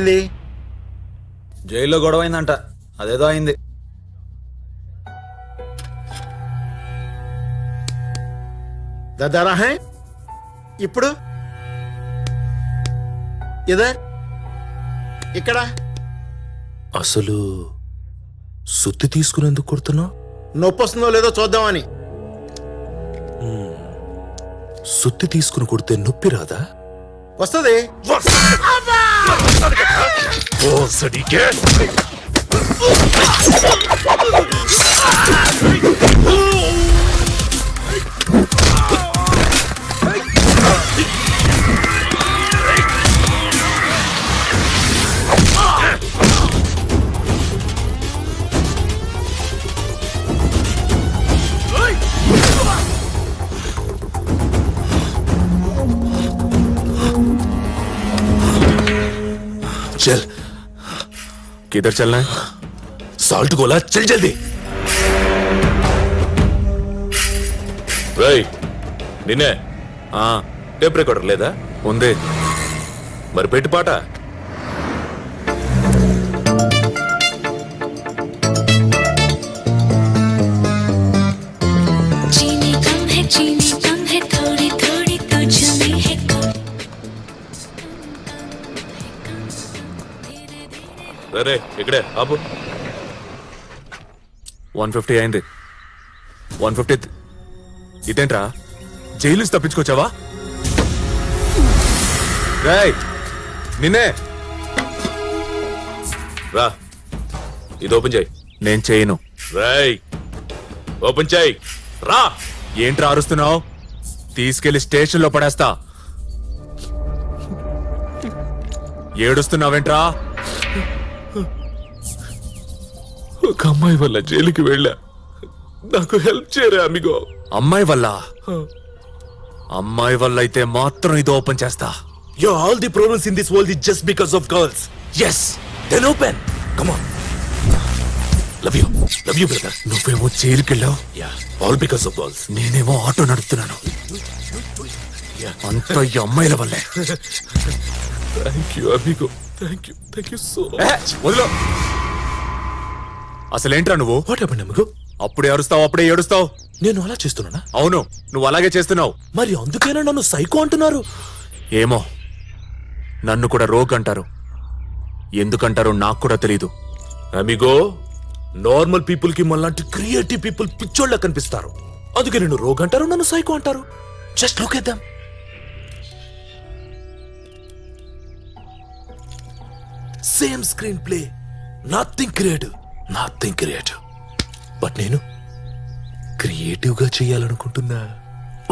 ఏమైంది? జైల్లో గొడవ అయిందంట, అదేదో అయింది. దదారా హై ఇప్పుడు ఇదర్ ఇక్కడ అసలు సుత్తి తీసుకునేందుకు కొడుతున్నావు? నొప్పి వస్తుందో లేదో చూద్దామని. సుత్తి తీసుకుని కొడితే నొప్పి రాదా? వస్తుంది. चल किधर चलना है? साल्ट गोला चल जल्दी. రేయ్ నిన్నే. టేప్ రికార్డర్ లేదా? ఉంది. మరి పెట్టి పాట. రే ఇక్కడే ఆపు. 150 అయింది. 150. ఇదేంట్రా, జైలు నుంచి తప్పించుకొచ్చావా? రాయ్ నిన్నే రా, ఇది ఓపెన్ చేయి. నేను చేయను. రాయ్ ఓపెన్ చేయి. రా. ఏంట్రా అరుస్తున్నావు? తీసుకెళ్లి స్టేషన్ లో పడేస్తా. ఏడుస్తున్నావేంట్రా? ఒక అమ్మాయి వల్ల జైలుకి వెళ్ళా, నాకు హెల్ప్ చేయరా అమిగో. అమ్మాయి వల్ల? అమ్మాయి వల్ల అయితే మాత్రం ఇది ఓపెన్ చేస్తా. Yo, all the problems in this world is just because of girls. Yes, then open. Come on. Love you brother. నువ్వేమో జైలుకి వెళ్ళావు. Yeah, all because of girls. నేనేమో ఆటో నడుపుతున్నాను. అంత ఈ అమ్మాయిల వల్లే. Thank you amigo, thank you so much. వదిలో. అసలేంట్రా నువ్వు? What happened amigo? అప్పుడే అరుస్తావు, అప్పుడే ఏడుస్తావు. నేను అలా చేస్తున్నానా? అవును, నువ్వు అలాగే చేస్తున్నావు. మరి అందుకేనా నన్ను సైకో అంటున్నారు? ఏమో, నన్ను కూడా రోగ్ అంటారు. ఎందుకంటారో నాకు కూడా తెలీదు. అమిగో, నార్మల్ పీపుల్ కి మనలాంటి క్రియేటివ్ పీపుల్ పిచ్చోళ్ళ కనిపిస్తారు. అందుకే నేను రోగ్ అంటారు, నన్ను సైకో అంటారు. Just look at them. Same screen play, nothing creative. But నేను క్రియేటివ్ గా చేయాలనుకుంటున్నా.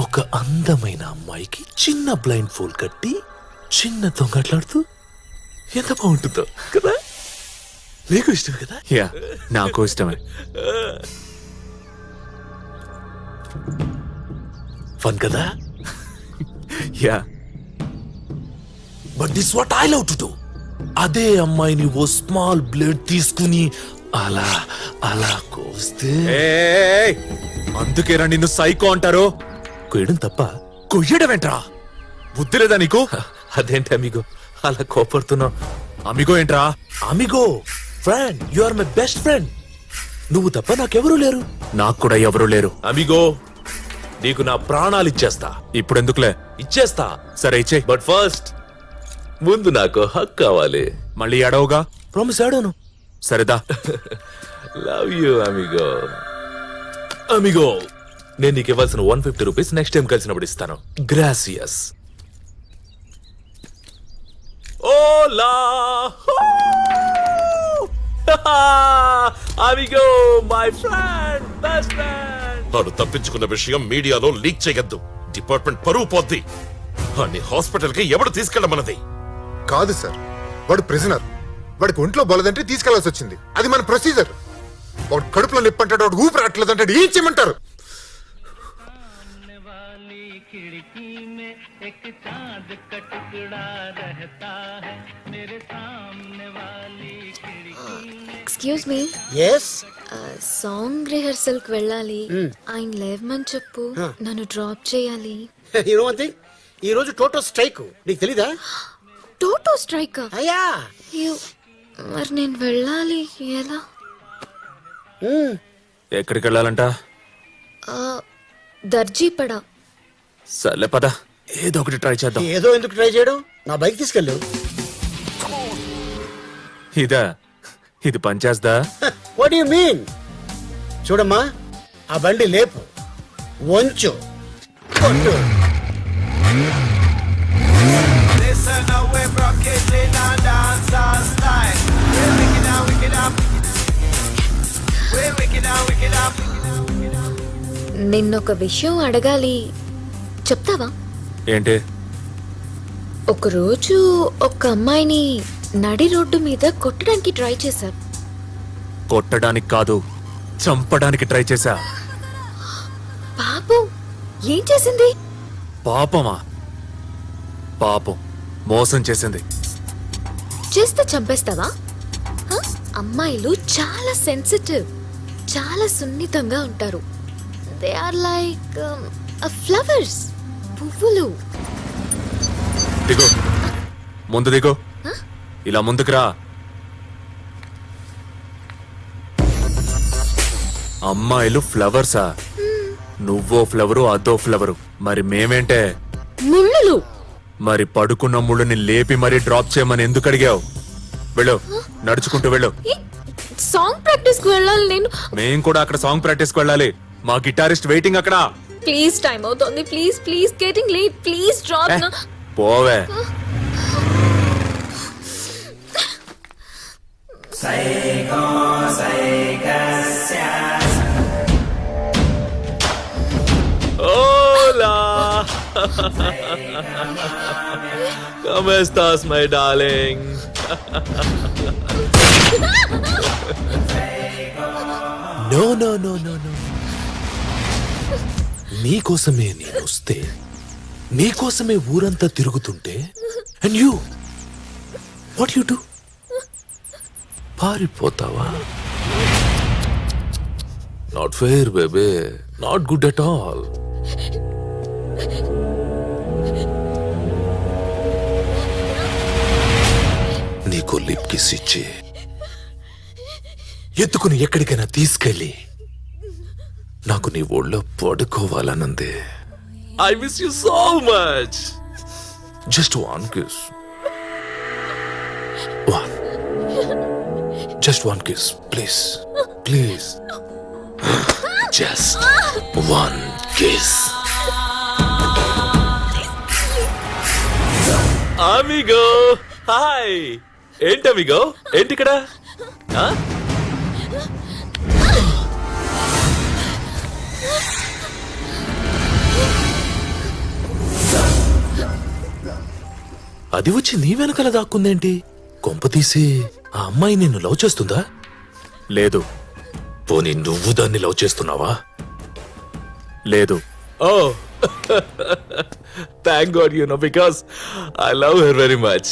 ఒక అందమైన అమ్మాయికి చిన్న బ్లైండ్ ఫోల్డ్ కట్టి చిన్న దొంగట్లాడుతూ ఎంత బాగుంటుందో కదా. నీకు ఇష్టం కదా? యా, నాకు ఇష్టమే. ఫన్ కదా? Yeah, but this what I love to do. అదే అమ్మాయిని ఓ స్మాల్ బ్లేడ్ తీసుకుని అలా అలా కోస్తే. అందుకేరా నిన్ను సైకో అంటారు. కొయ్యడం తప్ప? కొయ్యడమేంట్రా, బుద్ధి లేదా నీకు? అదేంటి అమిగో అలా కోపడుతున్నావు? అమిగో ఏంట్రా? Amigo friend, you are my best friend. నువ్వు తప్ప నాకెవరూ లేరు. నాకు కూడా ఎవరూ లేరు. అమిగో, నీకు నా ప్రాణాలు ఇచ్చేస్తా. ఇప్పుడు ఎందుకులే? ఇచ్చేస్తా. సరే ఇచ్చే. బట్ ఫస్ట్ ముందు నాకు హక్ కావాలి. మళ్ళీ అడవుగా. ప్రామిస్ ఆడాను. సరేదా. Love you amigo. అమిగో, నేను నీకు ఇవ్వాల్సిన 150 రూపీస్ నెక్స్ట్ టైం కలిసినప్పుడు ఇస్తాను. Gracias. Hola amigo, my friend, best friend. వాడు తప్పించుకున్న విషయం మీడియాలో లీక్ చేయొద్దు. డిపార్ట్మెంట్ పరువు పోద్ది. వాడిని హాస్పిటల్ కి ఎవడు తీసుకెళ్ళమన్నది? కాదు సార్, వాడు ప్రిజనర్. వాడికి ఒంట్లో బలదంటే తీసుకెళ్లాల్సి వచ్చింది. అది మన ప్రొసీజర్. వాడు కడుపులో నొప్పి అంటాడు, వాడు ఊపిరి రావట్లేదు అంటాడు. ఏం చేయమంటారు? Excuse me. Yes, song rehearsal కి వెళ్ళాలి. ఆయన లేవమని చెప్పు, నన్ను డ్రాప్ చేయాలి. ఈ రోజు టోటల్ స్ట్రైక్, నీకు తెలీదా? టోటో స్ట్రైక్ అయ్యా మరి నేను వెళ్ళాలి ఎలా? ఎక్కడికి వెళ్ళాలంట? దర్జీపడ. సర్లే పద, ఏదో ఒకటి ట్రై చేద్దాం. ఏదో ఎందుకు ట్రై చేయడం, నా బైక్ తీసుకెళ్ళు. ఇదా, ఇది పనిచేస్తా? What you mean? చూడమ్మా, ఆ బండి లేపు, వంచు, కొట్టు. నిన్నొక విషయం అడగాలి, చెప్తావా? ఏంటి? ఒకరోజు ఒక అమ్మాయిని నడి రోడ్డు మీద కొట్టడానికి ట్రై చేశారు. కొట్టడానికి కాదు, చంపడానికి ట్రై చేశా. పాపం, ఏం చేసింది? పాపమా? పాపం, మోసం చేసింది. చేస్తే చంపేస్తావా? హ? అమ్మాయిలు చాలా సెన్సిటివ్, చాలా సున్నితంగా ఉంటారు. దే ఆర్ లైక్ ఫ్లవర్స్, పువ్వులు. దిగు, ముందు దిగు. ఇలా ముందుకు రా. అమ్మాయిలు ఫ్లవర్సా? నువ్వో ఫ్లవరు, అదో ఫ్లవరు. మరి మేమేంటే? ముళ్ళులు. మరి పడుకున్న ముళ్ళుని లేపి మరీ డ్రాప్ చేయమని ఎందుకు అడిగావు? వెళ్ళు, నడుచుకుంటూ వెళ్ళు. సాంగ్ ప్రాక్టీస్ కు వెళ్ళాలి నేను. మేం కూడా అక్కడ సాంగ్ ప్రాక్టీస్ కు వెళ్ళాలి. మా గిటారిస్ట్ వెయిటింగ్ అక్కడ. ప్లీజ్, టైం అవుతోంది. Please please, getting late. Please drop నా. పోవే. Hola. ¿Cómo estás, my darling? No no no no no, నీకోసమే నేను వస్తే, నీకోసమే ఊరంతా తిరుగుతుంటే, and you what you do? పారిపోతావా? Not fair babe, not good at all. నీకు లిప్ కిస్ ఇచ్చి ఎత్తుకుని ఎక్కడికైనా తీసుకెళ్ళి నాకు నీ ఒళ్ళో పడుకోవాలనుంది. I miss you so much. Just one kiss. One. Just one kiss, please. Please. Just one kiss. Amigo, hi. ఏంటి అమిగో? ఏంటి ఇక్కడ? అది వచ్చి నీ వెనకాల దాక్కుందేంటి? కొంప తీసి ఆ అమ్మాయి నిన్ను లవ్ చేస్తుందా? లేదు. పోనీ నువ్వు దాన్ని లవ్ చేస్తున్నావా? లేదు. Oh, thank God, you know, because I love her very much.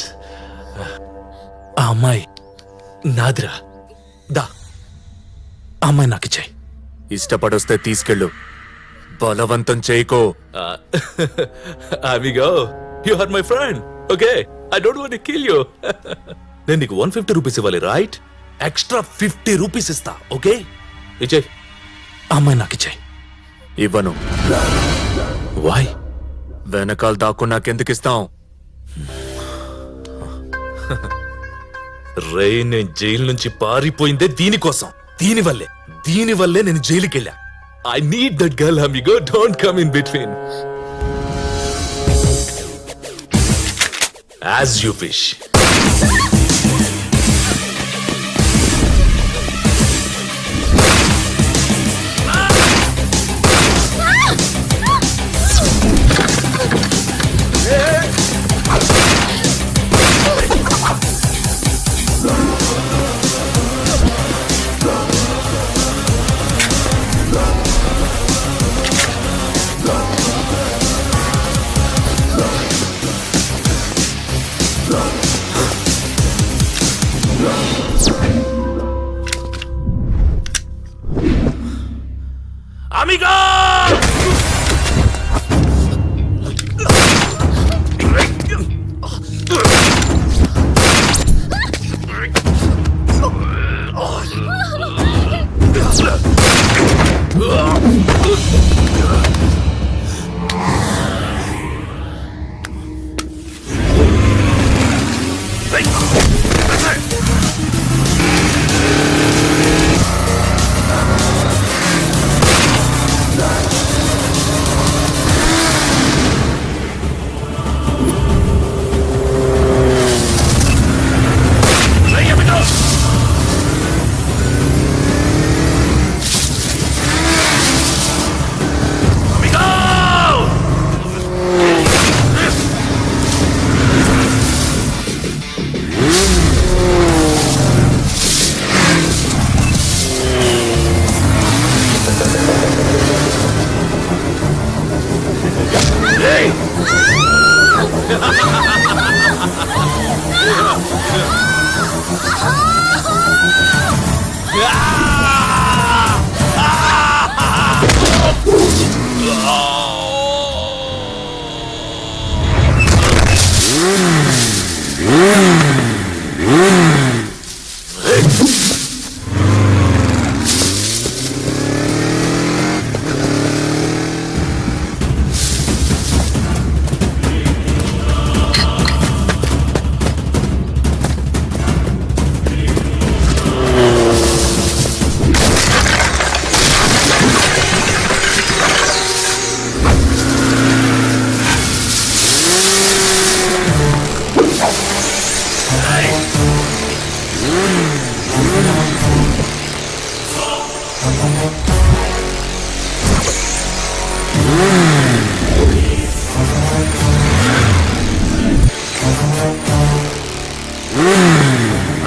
ఆ అమ్మాయి నాదిరా. దా, ఆ అమ్మాయి నాకు ఇచ్చాయి. ఇష్టపడొస్తే తీసుకెళ్ళు, బలవంతం చేయకో. Amigo, you are my friend, okay? I don't want to kill you. నేను నీకు 150 రూపీస్ ఇవ్వాలి, రైట్? ఎక్స్ట్రా 50 రూపీస్ ఇస్తా, ఓకే? ఇచ్చేయ్. ఆ అమ్మాయి నాకు ఇచ్చాయి. ఇవ్వను. వాయ్? వెనకాల దాక్కు నాకెందుకు ఇస్తాం? రే, నేను జైలు నుంచి పారిపోయిందే దీనికోసం. దీనివల్లే నేను జైలుకి వెళ్ళా. I need that girl, amigo. Don't come in between. As you wish.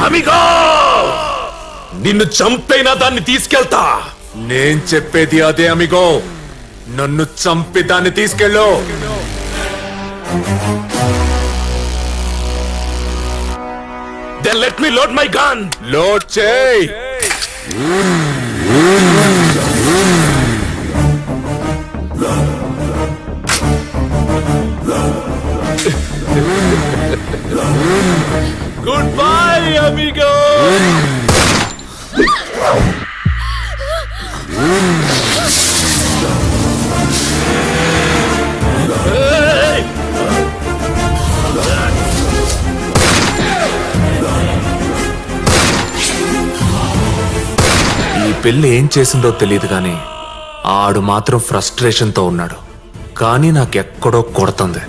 Amigo నిన్ను చంపైనా దాన్ని తీసుకెళ్తా. నేను చెప్పేది అదే అమిగో, నన్ను చంపి దాన్ని తీసుకెళ్ళు. Then let me load my gun. Load చేయి. Goodbye, amigo. Hey! ఈ పిల్ల ఏం చేసిందో తెలియదు కానీ ఆడు మాత్రం ఫ్రస్ట్రేషన్ తో ఉన్నాడు. కానీ నాకెక్కడో కొడుతుంది.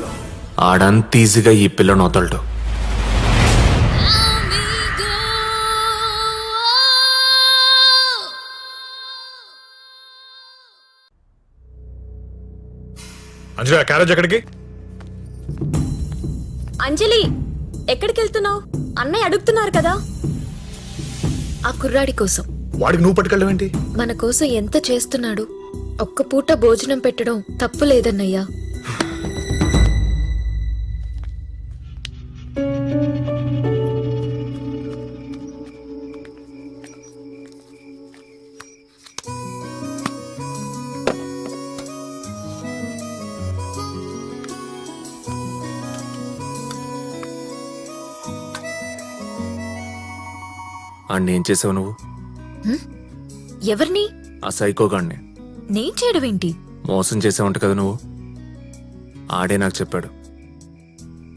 ఆడంత ఈజీగా ఈ పిల్లను వదలడు. అంజలి క్యారేజ్ ఎక్కడికి? అంజలి ఎక్కడికి వెళ్తున్నావు? అన్నయ్య అడుగుతున్నారు కదా. ఆ కుర్రాడి కోసం. వాడికి నువ్వు పట్టుకెళ్ళడం ఏంటి? మన కోసం ఎంత చేస్తున్నాడు. ఒక్క పూట భోజనం పెట్టడం తప్పు లేదన్నయ్యా. ఆడిని ఏం చేసావు నువ్వు? ఎవరిని? ఆ సైకోగాడిని నేను చేయడం ఏంటి? మోసం చేసావంట కదా నువ్వు. ఆడే నాకు చెప్పాడు.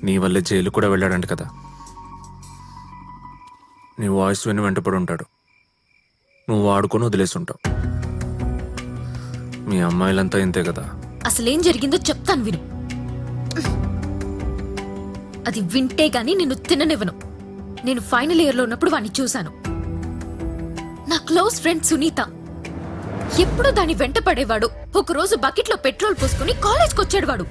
నీ వల్లే జైలు కూడా వెళ్ళాడంట కదా. నీ వాయిస్ విని వెంటపడి ఉంటాడు. నువ్వు ఆడుకొని వదిలేసి ఉంటావు. మీ అమ్మాయిలంతా ఇంతే కదా. అసలేం జరిగిందో చెప్తాను విను. అది వింటే గాని నిన్ను తిననివ్వను. నేను ఫైనల్ ఇయర్ లో ఉన్నప్పుడు వాణ్ణి చూశాను. నా క్లోజ్ ఫ్రెండ్ సునీత. ఎప్పుడూ దాని వెంట పడేవాడు. ఒకరోజు బకెట్ లో పెట్రోల్ పోసుకుని కాలేజ్కి వచ్చాడు వాడు.